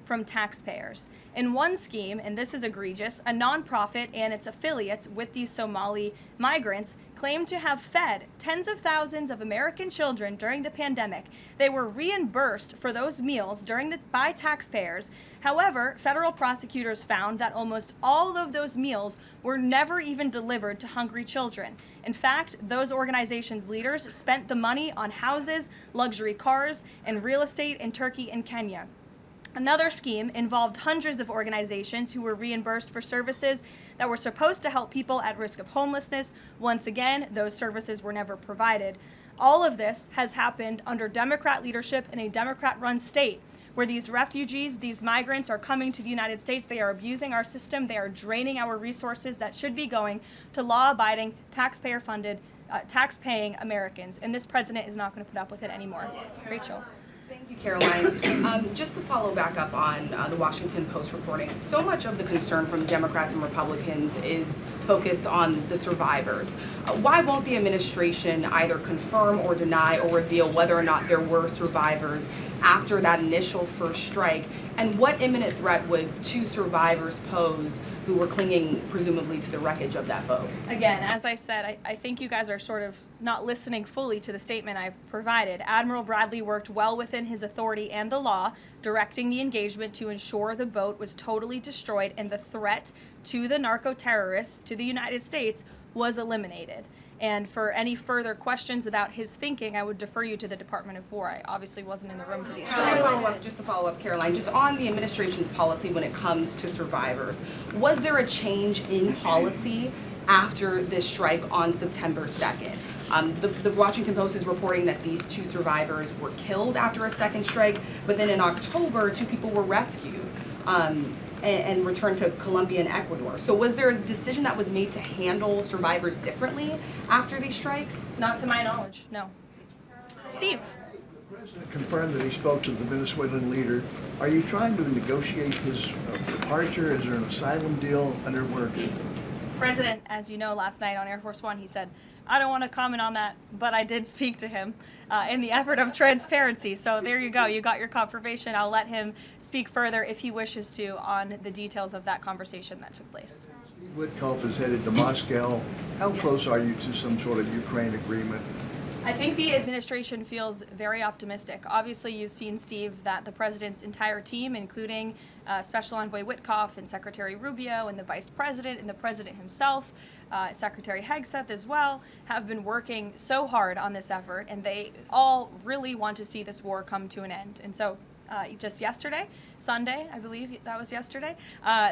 G: from taxpayers. In one scheme, and this is egregious, a nonprofit and its affiliates with these Somali migrants claimed to have fed tens of thousands of American children during the pandemic. They were reimbursed for those meals by taxpayers. However, federal prosecutors found that almost all of those meals were never even delivered to hungry children. In fact, those organizations' leaders spent the money on houses, luxury cars, and real estate in Turkey and Kenya. Another scheme involved hundreds of organizations who were reimbursed for services that were supposed to help people at risk of homelessness. Once again, those services were never provided. All of this has happened under Democrat leadership in a Democrat-run state, where these refugees, these migrants are coming to the United States. They are abusing our system. They are draining our resources that should be going to law-abiding, taxpayer-funded, tax-paying Americans. And this president is not going to put up with it anymore. Rachel.
P: Thank you, Karoline. Just to follow back up on the Washington Post reporting, so much of the concern from Democrats and Republicans is focused on the survivors. Why won't the administration either confirm or deny or reveal whether or not there were survivors after that initial first strike? And what imminent threat would two survivors pose who were clinging presumably to the wreckage of that boat?
G: Again, as I said, I think you guys are sort of not listening fully to the statement I've provided. Admiral Bradley worked well within his authority and the law, directing the engagement to ensure the boat was totally destroyed and the threat to the narco-terrorists, to the United States, was eliminated. And for any further questions about his thinking, I would defer you to the Department of War. I obviously wasn't in the room for these.
P: Just to follow up, Karoline, just on the administration's policy when it comes to survivors, was there a change in policy after this strike on September 2nd? The Washington Post is reporting that these two survivors were killed after a second strike, but then in October, two people were rescued and returned to Colombia and Ecuador. So was there a decision that was made to handle survivors differently after these strikes?
G: Not to my knowledge, no. Steve.
Q: The president confirmed that he spoke to the Venezuelan leader. Are you trying to negotiate his departure? Is there an asylum deal under works?
G: President, as you know, last night on Air Force One, he said, I don't want to comment on that, but I did speak to him in the effort of transparency. So there you go. You got your confirmation. I'll let him speak further if he wishes to on the details of that conversation that took place.
Q: Steve Witkoff is headed to Moscow. How close are you to some sort of Ukraine agreement?
G: I think the administration feels very optimistic. Obviously, you've seen, Steve, that the president's entire team, including Special Envoy Witkoff and Secretary Rubio and the Vice President and the President himself, Secretary Hegseth as well, have been working so hard on this effort, and they all really want to see this war come to an end. And so just yesterday, Sunday, I believe that was yesterday,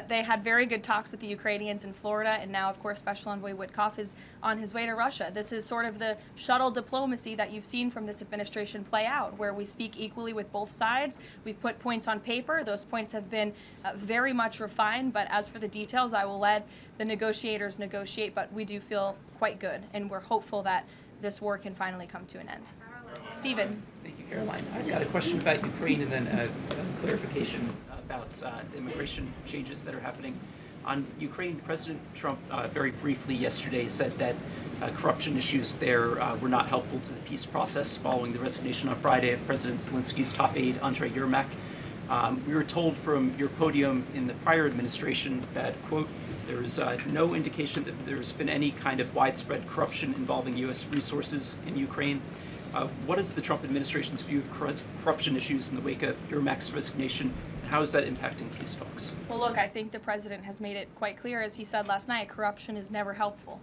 G: they had very good talks with the Ukrainians in Florida, and now, of course, Special Envoy Witkoff is on his way to Russia. This is sort of the shuttle diplomacy that you've seen from this administration play out, where we speak equally with both sides. We've put points on paper. Those points have been very much refined, but as for the details, I will let the negotiators negotiate, but we do feel quite good, and we're hopeful that this war can finally come to an end. Stephen.
R: Thank you, Caroline. I've got a question about Ukraine and then a clarification about the immigration changes that are happening. On Ukraine, President Trump very briefly yesterday said that corruption issues there were not helpful to the peace process following the resignation on Friday of President Zelensky's top aide, Andrei Yermak. We were told from your podium in the prior administration that, quote, there is no indication that there's been any kind of widespread corruption involving U.S. resources in Ukraine. What is the Trump administration's view of corruption issues in the wake of Yermak's resignation, and how is that impacting peace talks?
G: Well, look, I think the president has made it quite clear, as he said last night, corruption is never helpful.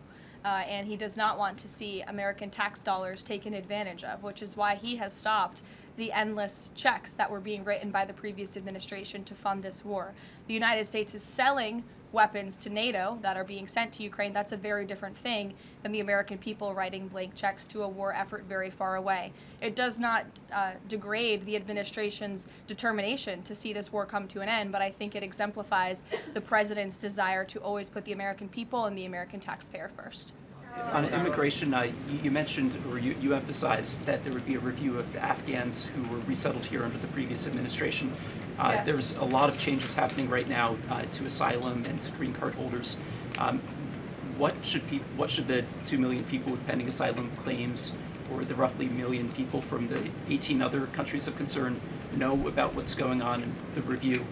G: and he does not want to see American tax dollars taken advantage of, which is why he has stopped the endless checks that were being written by the previous administration to fund this war. The United States is selling weapons to NATO that are being sent to Ukraine. That's a very different thing than the American people writing blank checks to a war effort very far away. It does not degrade the administration's determination to see this war come to an end, but I think it exemplifies the president's desire to always put the American people and the American taxpayer first.
R: On immigration, you mentioned, or you emphasized that there would be a review of the Afghans who were resettled here under the previous administration.
G: Yes.
R: There's a lot of changes happening right now to asylum and to green card holders. What should the 2 million people with pending asylum claims, or the roughly 1 million people from the 18 other countries of concern, know about what's going on in the review?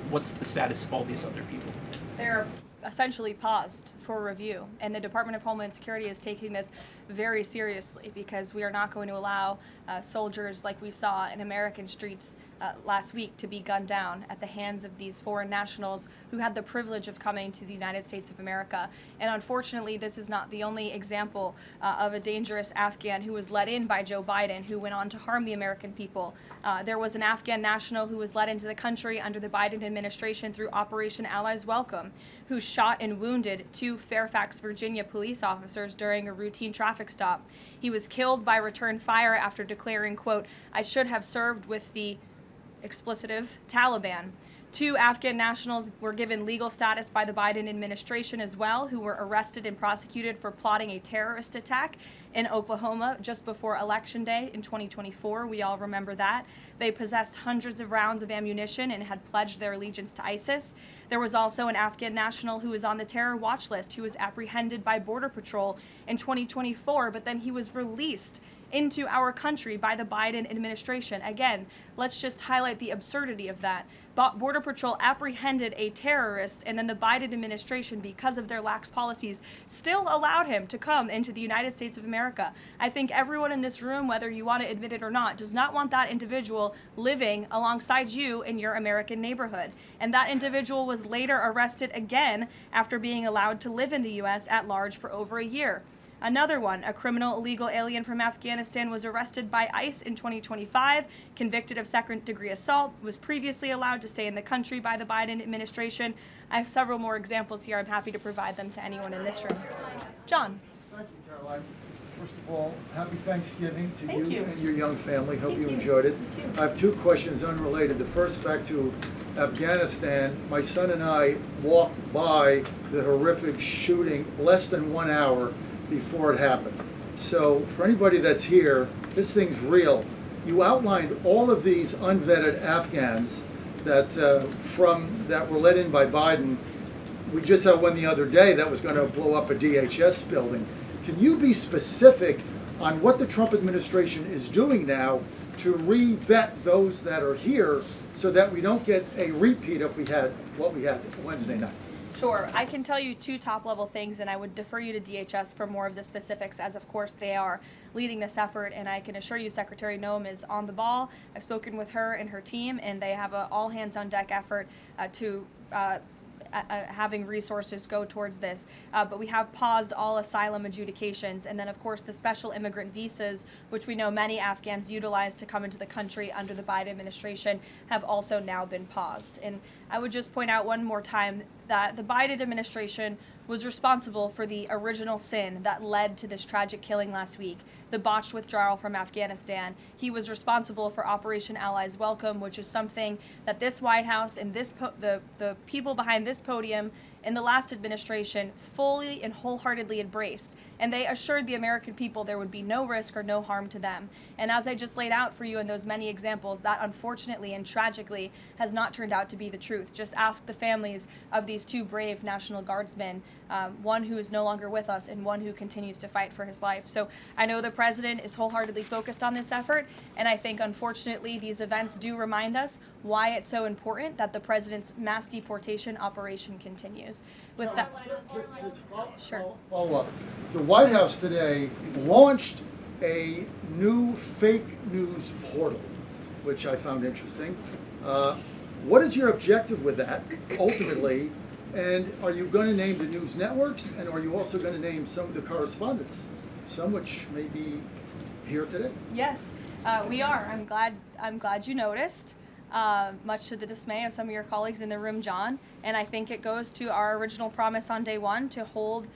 R: What's the status of all these other people?
G: They're essentially paused for review, and the Department of Homeland Security is taking this very seriously, because we are not going to allow soldiers like we saw in American streets last week to be gunned down at the hands of these foreign nationals who had the privilege of coming to the United States of America. And unfortunately, this is not the only example of a dangerous Afghan who was let in by Joe Biden, who went on to harm the American people. There was an Afghan national who was let into the country under the Biden administration through Operation Allies Welcome, who shot and wounded 2 Fairfax, Virginia police officers during a routine traffic stop. He was killed by return fire after declaring, quote, "I should have served with the explicitive Taliban." 2 Afghan nationals were given legal status by the Biden administration as well, who were arrested and prosecuted for plotting a terrorist attack in Oklahoma just before Election Day in 2024. We all remember that. They possessed hundreds of rounds of ammunition and had pledged their allegiance to ISIS. There was also an Afghan national who was on the terror watch list who was apprehended by Border Patrol in 2024, but then he was released into our country by the Biden administration. Again, let's just highlight the absurdity of that. Border Patrol apprehended a terrorist, and then the Biden administration, because of their lax policies, still allowed him to come into the United States of America. I think everyone in this room, whether you want to admit it or not, does not want that individual living alongside you in your American neighborhood. And that individual was later arrested again after being allowed to live in the U.S. at large for over a year. Another one, a criminal illegal alien from Afghanistan, was arrested by ICE in 2025, convicted of second-degree assault, was previously allowed to stay in the country by the Biden administration. I have several more examples here. I'm happy to provide them to anyone in this room. John.
Q: Thank you, Caroline. First of all, happy Thanksgiving to
G: Thank you
Q: and your young family. Hope you enjoyed it. I have 2 questions unrelated. The first, back to Afghanistan. My son and I walked by the horrific shooting less than 1 hour before it happened. So for anybody that's here, this thing's real. You outlined all of these unvetted Afghans that were let in by Biden. We just had one the other day that was going to blow up a DHS building. Can you be specific on what the Trump administration is doing now to re-vet those that are here so that we don't get a repeat of what we had Wednesday night?
G: Sure. I can tell you 2 top-level things, and I would defer you to DHS for more of the specifics, as of course they are leading this effort, and I can assure you Secretary Noem is on the ball. I've spoken with her and her team, and they have an all-hands-on-deck effort to having resources go towards this. But we have paused all asylum adjudications, and then of course the special immigrant visas, which we know many Afghans utilize to come into the country under the Biden administration, have also now been paused. And I would just point out one more time that the Biden administration was responsible for the original sin that led to this tragic killing last week, the botched withdrawal from Afghanistan. He was responsible for Operation Allies Welcome, which is something that this White House and the people behind this podium in the last administration fully and wholeheartedly embraced. And they assured the American people there would be no risk or no harm to them. And as I just laid out for you in those many examples, that unfortunately and tragically has not turned out to be the truth. Just ask the families of these 2 brave National Guardsmen, one who is no longer with us and one who continues to fight for his life. So I know the president is wholeheartedly focused on this effort, and I think unfortunately these events do remind us why it's so important that the president's mass deportation operation continues. With that,
Q: follow up. The White House today launched a new fake news portal, which I found interesting. What is your objective with that, ultimately? And are you going to name the news networks, and are you also going to name some of the correspondents, some which may be here today?
G: Yes, we are. I'm glad you noticed. Much to the dismay of some of your colleagues in the room, John. And I think it goes to our original promise on day one to hold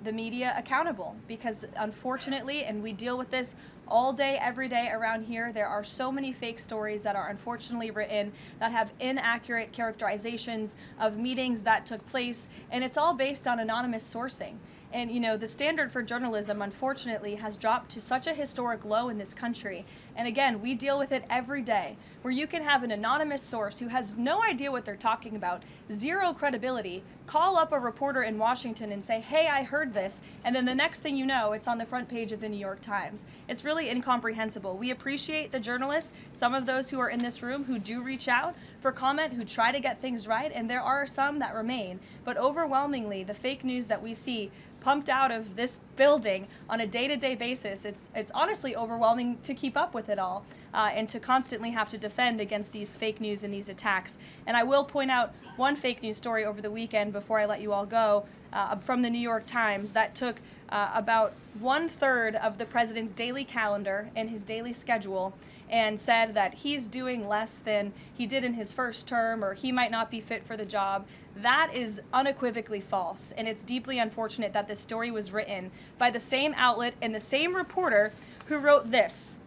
G: the media accountable, because unfortunately, and we deal with this all day, every day around here, there are so many fake stories that are unfortunately written that have inaccurate characterizations of meetings that took place, and it's all based on anonymous sourcing. And you know, the standard for journalism, unfortunately, has dropped to such a historic low in this country. And again, we deal with it every day, where you can have an anonymous source who has no idea what they're talking about, zero credibility, call up a reporter in Washington and say, hey, I heard this, and then the next thing you know, it's on the front page of the New York Times. It's really incomprehensible. We appreciate the journalists, some of those who are in this room who do reach out for comment, who try to get things right, and there are some that remain. But overwhelmingly, the fake news that we see pumped out of this building on a day-to-day basis, it's honestly overwhelming to keep up with it all, and to constantly have to defend against these fake news and these attacks. And I will point out one fake news story over the weekend before I let you all go, from the New York Times that took about 1/3 of the president's daily calendar and his daily schedule and said that he's doing less than he did in his first term, or he might not be fit for the job. That is unequivocally false, and it's deeply unfortunate that this story was written by the same outlet and the same reporter who wrote this: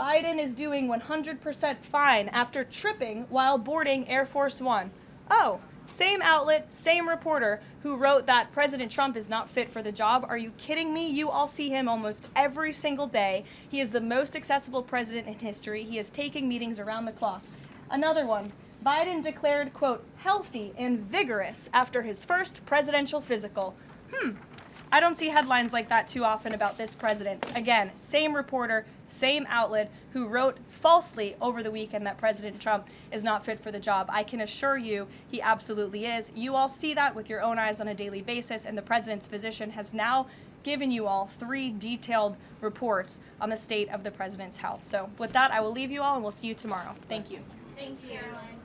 G: Biden is doing 100% fine after tripping while boarding Air Force One. Oh, same outlet, same reporter who wrote that President Trump is not fit for the job. Are you kidding me? You all see him almost every single day. He is the most accessible president in history. He is taking meetings around the clock. Another one. Biden declared, quote, healthy and vigorous after his first presidential physical. I don't see headlines like that too often about this president. Again, same reporter, same outlet who wrote falsely over the weekend that President Trump is not fit for the job. I can assure you he absolutely is. You all see that with your own eyes on a daily basis, and the president's physician has now given you all 3 detailed reports on the state of the president's health. So with that, I will leave you all, and we'll see you tomorrow. Thank you.
B: Thank you, Caroline.